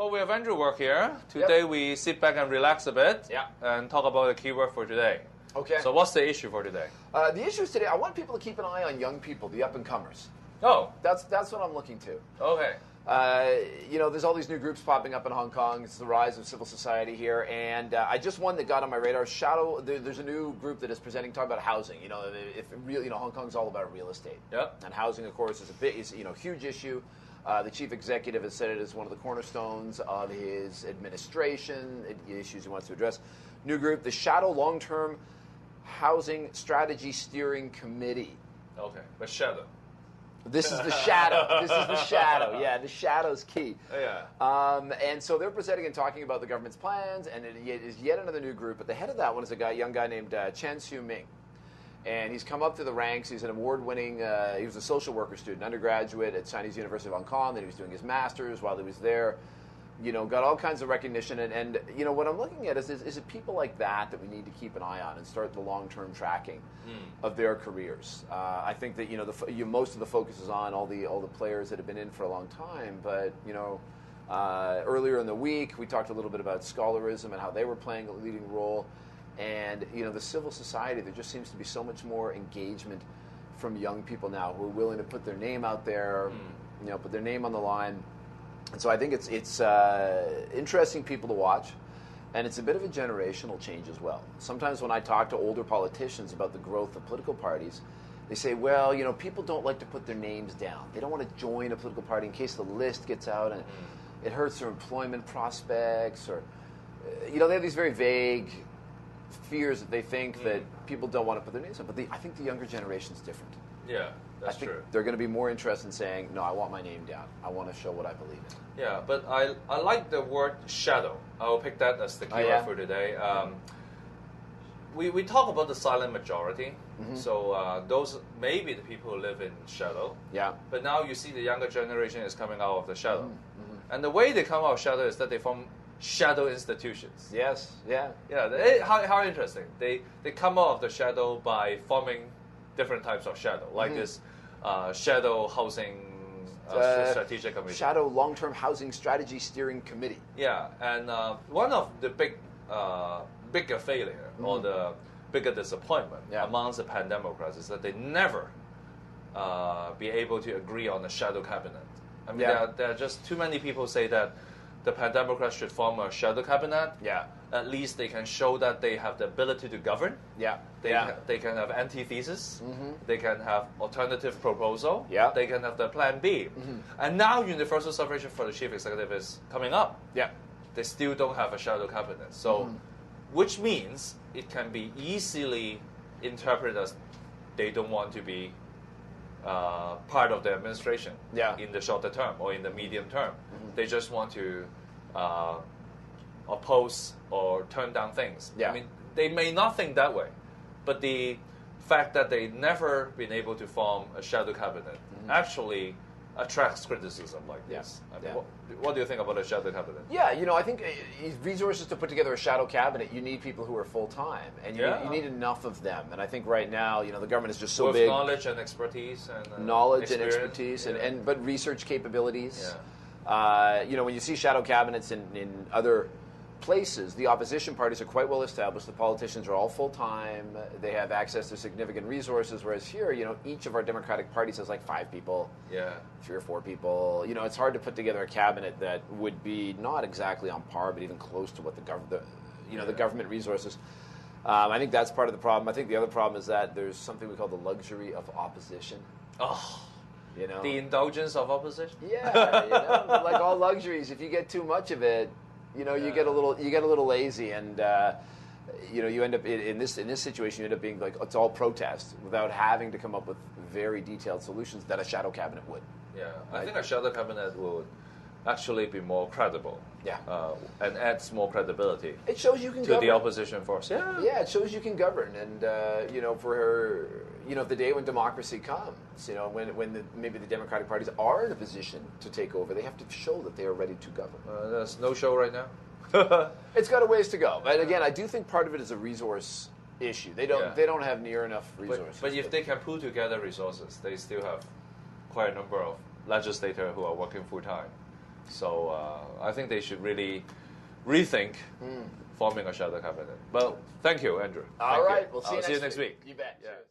Well, we have Andrew work here. Today we sit back and relax a bit and talk about the keyword for today. Okay. So what's the issue for today? The issue is today, I want people to keep an eye on young people, the up-and-comers. Oh. That's what I'm looking to. Okay. There's all these new groups popping up in Hong Kong. It's the rise of civil society here. And I just one that got on my radar. There's a new group that is talking about housing. Hong Kong's all about real estate. Yep. And housing, of course, is a huge issue. The chief executive has said it is one of the cornerstones of his administration, the issues he wants to address. New group, the Shadow Long-Term Housing Strategy Steering Committee. Okay, but shadow. This is the shadow. This is the shadow. Yeah, the shadow's key. Yeah. And so they're presenting and talking about the government's plans, and it is yet another new group. At the head of that one is a young guy named Chen Xiuming. And he's come up through the ranks. He's an award-winning, he was a social worker student, undergraduate at Chinese University of Hong Kong. Then he was doing his master's while he was there. Got all kinds of recognition. And what I'm looking at is it people like that we need to keep an eye on and start the long-term tracking of their careers. I think that, most of the focus is on all the players that have been in for a long time. But, earlier in the week, we talked a little bit about scholarism and how they were playing a leading role. And, the civil society, there just seems to be so much more engagement from young people now who are willing to put their name out there, put their name on the line. And so I think it's interesting people to watch, and it's a bit of a generational change as well. Sometimes when I talk to older politicians about the growth of political parties, they say, well, people don't like to put their names down. They don't want to join a political party in case the list gets out and it hurts their employment prospects, or, they have these very vague fears that they think that people don't want to put their names on. But I think the younger generation's different. Yeah, that's I think true. They're going to be more interested in saying, no, I want my name down. I want to show what I believe in. Yeah, but I like the word shadow. I'll pick that as the keyword for today. We talk about the silent majority. So those may be the people who live in shadow. Yeah. But now you see the younger generation is coming out of the shadow. And the way they come out of shadow is that they form shadow institutions. Yes, yeah. Yeah, how interesting. They come out of the shadow by forming different types of shadow, like this shadow housing strategic committee. Shadow Long-Term Housing Strategy Steering Committee. Yeah, and one of the bigger failure or the bigger disappointment amongst the pan-Democrats is that they never be able to agree on a shadow cabinet. I mean, there are just too many people say that the pan-Democrats should form a shadow cabinet. Yeah. At least they can show that they have the ability to govern. Yeah. They can have antithesis. They can have alternative proposal. Yeah. They can have the plan B. And now universal suffrage for the chief executive is coming up. Yeah. They still don't have a shadow cabinet. So, which means it can be easily interpreted as they don't want to be part of the administration in the shorter term or in the medium term. They just want to oppose or turn down things. I mean, they may not think that way, but the fact that they never been able to form a shadow cabinet actually attracts criticism like this. I mean, what do you think about a shadow cabinet? Yeah, I think resources to put together a shadow cabinet, you need people who are full-time, and you need enough of them. And I think right now, the government is just so big. With knowledge and expertise. But research capabilities. Yeah. When you see shadow cabinets in other places, the opposition parties are quite well established. The politicians are all full-time. They have access to significant resources, whereas here, each of our Democratic parties has like 5 people, 3 or 4 people. It's hard to put together a cabinet that would be not exactly on par, but even close to what the government resources. I think that's part of the problem. I think the other problem is that there's something we call the luxury of opposition. Oh. The indulgence of opposition? Yeah, like all luxuries, if you get too much of it, you get a little lazy, and you end up in this situation. You end up being like, it's all protest without having to come up with very detailed solutions that a shadow cabinet would. Yeah, I think a shadow cabinet would actually be more credible. Yeah, and adds more credibility. It shows you can to the opposition force. Yeah, yeah, it shows you can govern, and if the day when democracy comes, when maybe the Democratic parties are in a position to take over, they have to show that they are ready to govern. There's no show right now. It's got a ways to go, but again, I do think part of it is a resource issue. They don't have near enough resources. But if they can pull together resources, they still have quite a number of legislators who are working full time. So I think they should really rethink forming a shadow cabinet. Well, thank you, Andrew. All right, you. we'll see you next week. You bet. Yeah. Cheers.